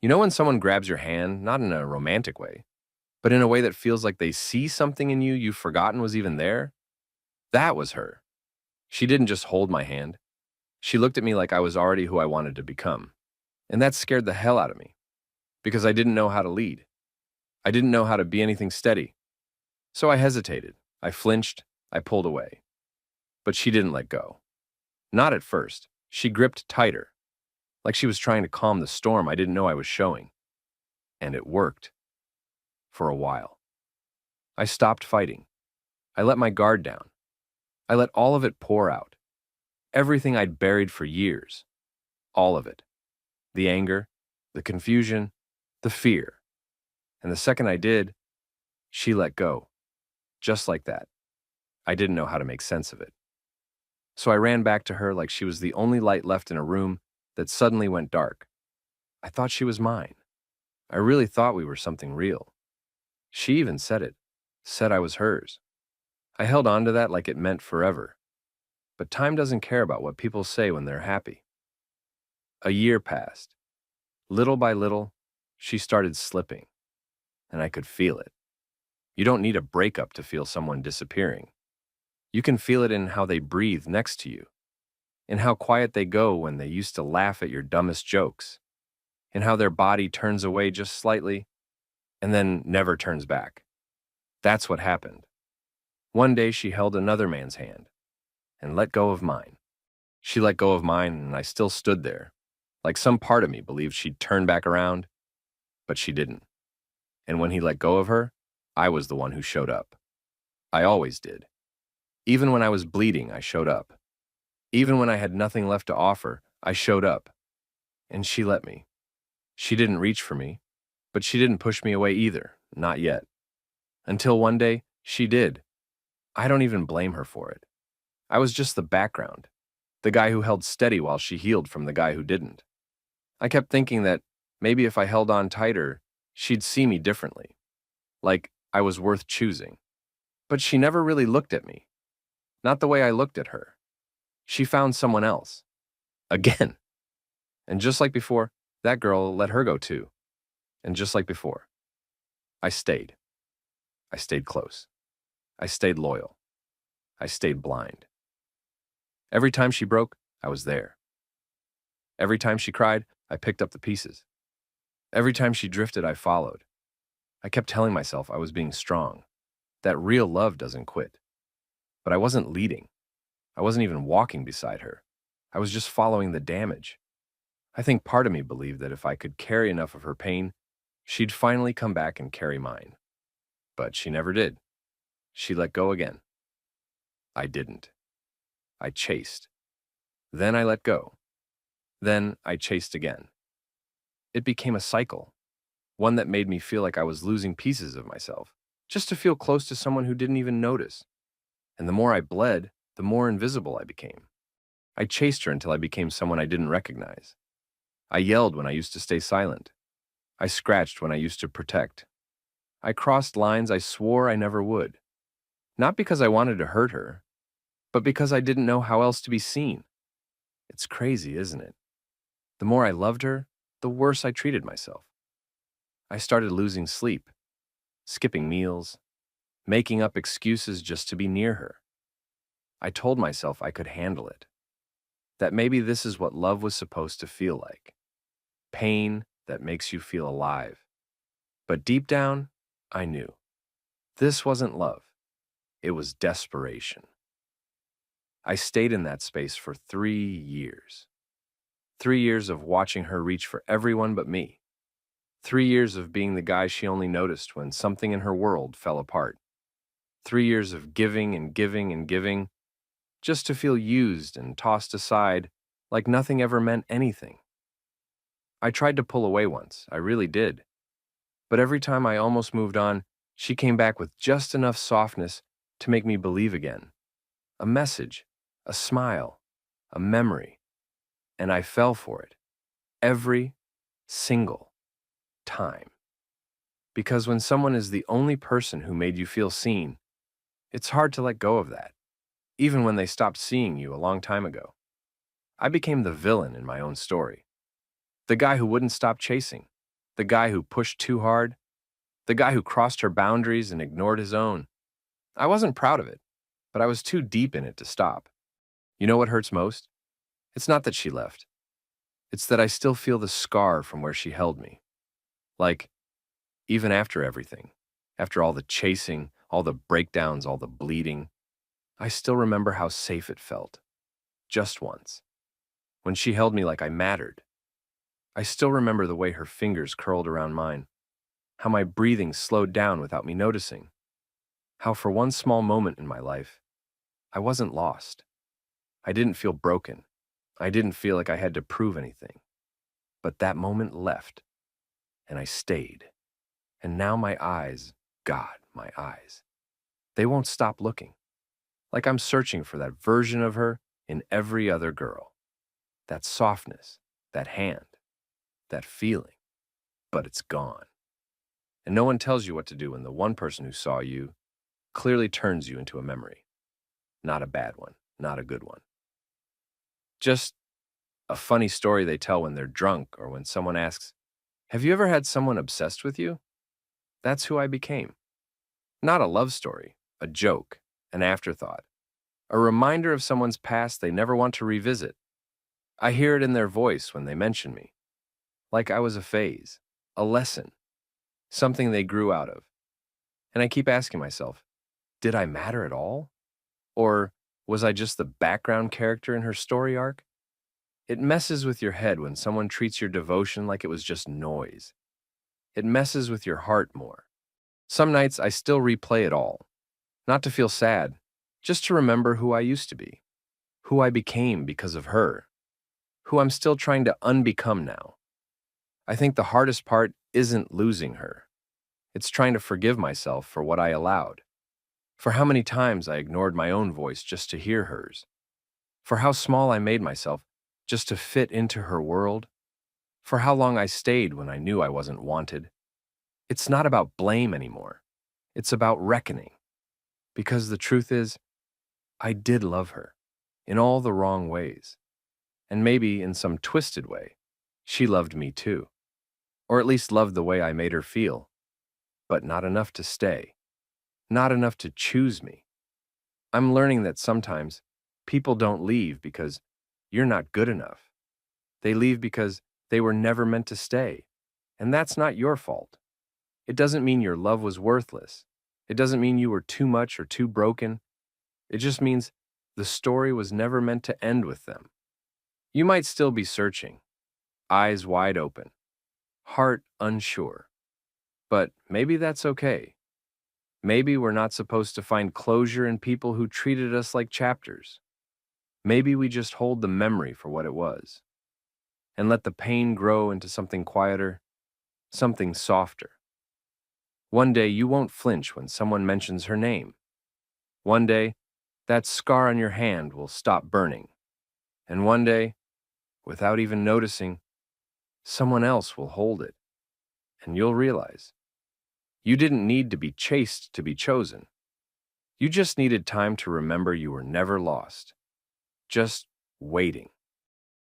You know when someone grabs your hand, not in a romantic way, but in a way that feels like they see something in you you've forgotten was even there? That was her. She didn't just hold my hand. She looked at me like I was already who I wanted to become. And that scared the hell out of me because I didn't know how to lead. I didn't know how to be anything steady. So I hesitated. I flinched. I pulled away. But she didn't let go. Not at first. She gripped tighter, like she was trying to calm the storm I didn't know I was showing. And it worked. For a while. I stopped fighting. I let my guard down. I let all of it pour out. Everything I'd buried for years. All of it. The anger, the confusion, the fear. And the second I did, she let go. Just like that. I didn't know how to make sense of it. So I ran back to her like she was the only light left in a room that suddenly went dark. I thought she was mine. I really thought we were something real. She even said it. Said I was hers. I held on to that like it meant forever. But time doesn't care about what people say when they're happy. A year passed. Little by little, she started slipping, and I could feel it. You don't need a breakup to feel someone disappearing. You can feel it in how they breathe next to you, in how quiet they go when they used to laugh at your dumbest jokes, in how their body turns away just slightly and then never turns back. That's what happened. One day she held another man's hand and let go of mine. She let go of mine and I still stood there, like some part of me believed she'd turn back around, but she didn't. And when he let go of her, I was the one who showed up. I always did. Even when I was bleeding, I showed up. Even when I had nothing left to offer, I showed up. And she let me. She didn't reach for me, but she didn't push me away either, not yet. Until one day, she did. I don't even blame her for it. I was just the background, the guy who held steady while she healed from the guy who didn't. I kept thinking that maybe if I held on tighter, she'd see me differently, like I was worth choosing. But she never really looked at me, not the way I looked at her. She found someone else. Again. And just like before, that girl let her go too. And just like before, I stayed. I stayed close. I stayed loyal. I stayed blind. Every time she broke, I was there. Every time she cried, I picked up the pieces. Every time she drifted, I followed. I kept telling myself I was being strong, that real love doesn't quit. But I wasn't leading. I wasn't even walking beside her. I was just following the damage. I think part of me believed that if I could carry enough of her pain, she'd finally come back and carry mine. But she never did. She let go again. I didn't. I chased. Then I let go. Then I chased again. It became a cycle, one that made me feel like I was losing pieces of myself, just to feel close to someone who didn't even notice. And the more I bled, the more invisible I became. I chased her until I became someone I didn't recognize. I yelled when I used to stay silent. I scratched when I used to protect. I crossed lines I swore I never would. Not because I wanted to hurt her, but because I didn't know how else to be seen. It's crazy, isn't it? The more I loved her, the worse I treated myself. I started losing sleep, skipping meals, making up excuses just to be near her. I told myself I could handle it, that maybe this is what love was supposed to feel like. Pain that makes you feel alive. But deep down, I knew. This wasn't love. It was desperation. I stayed in that space for 3 years. 3 years of watching her reach for everyone but me. 3 years of being the guy she only noticed when something in her world fell apart. 3 years of giving and giving and giving, just to feel used and tossed aside like nothing ever meant anything. I tried to pull away once, I really did. But every time I almost moved on, she came back with just enough softness to make me believe again. A message, a smile, a memory. And I fell for it. Every single time. Because when someone is the only person who made you feel seen, it's hard to let go of that, even when they stopped seeing you a long time ago. I became the villain in my own story. The guy who wouldn't stop chasing. The guy who pushed too hard? The guy who crossed her boundaries and ignored his own? I wasn't proud of it, but I was too deep in it to stop. You know what hurts most? It's not that she left. It's that I still feel the scar from where she held me. Like, even after everything, after all the chasing, all the breakdowns, all the bleeding, I still remember how safe it felt. Just once. When she held me like I mattered. I still remember the way her fingers curled around mine, how my breathing slowed down without me noticing, how for one small moment in my life, I wasn't lost. I didn't feel broken. I didn't feel like I had to prove anything. But that moment left, and I stayed. And now my eyes, God, my eyes, they won't stop looking. Like I'm searching for that version of her in every other girl. That softness, that hand, that feeling. But it's gone. And no one tells you what to do when the one person who saw you clearly turns you into a memory. Not a bad one, not a good one. Just a funny story they tell when they're drunk or when someone asks, "Have you ever had someone obsessed with you?" That's who I became. Not a love story, a joke, an afterthought, a reminder of someone's past they never want to revisit. I hear it in their voice when they mention me, like I was a phase, a lesson, something they grew out of. And I keep asking myself, did I matter at all? Or was I just the background character in her story arc? It messes with your head when someone treats your devotion like it was just noise. It messes with your heart more. Some nights I still replay it all, not to feel sad, just to remember who I used to be, who I became because of her, who I'm still trying to unbecome now. I think the hardest part isn't losing her. It's trying to forgive myself for what I allowed, for how many times I ignored my own voice just to hear hers, for how small I made myself just to fit into her world, for how long I stayed when I knew I wasn't wanted. It's not about blame anymore. It's about reckoning. Because the truth is, I did love her, in all the wrong ways. And maybe in some twisted way, she loved me too. Or at least loved the way I made her feel. But not enough to stay. Not enough to choose me. I'm learning that sometimes people don't leave because you're not good enough. They leave because they were never meant to stay. And that's not your fault. It doesn't mean your love was worthless. It doesn't mean you were too much or too broken. It just means the story was never meant to end with them. You might still be searching, eyes wide open, heart unsure. But maybe that's okay. Maybe we're not supposed to find closure in people who treated us like chapters. Maybe we just hold the memory for what it was and let the pain grow into something quieter, something softer. One day you won't flinch when someone mentions her name. One day, that scar on your hand will stop burning. And one day, without even noticing, someone else will hold it. And you'll realize you didn't need to be chased to be chosen. You just needed time to remember you were never lost. Just waiting.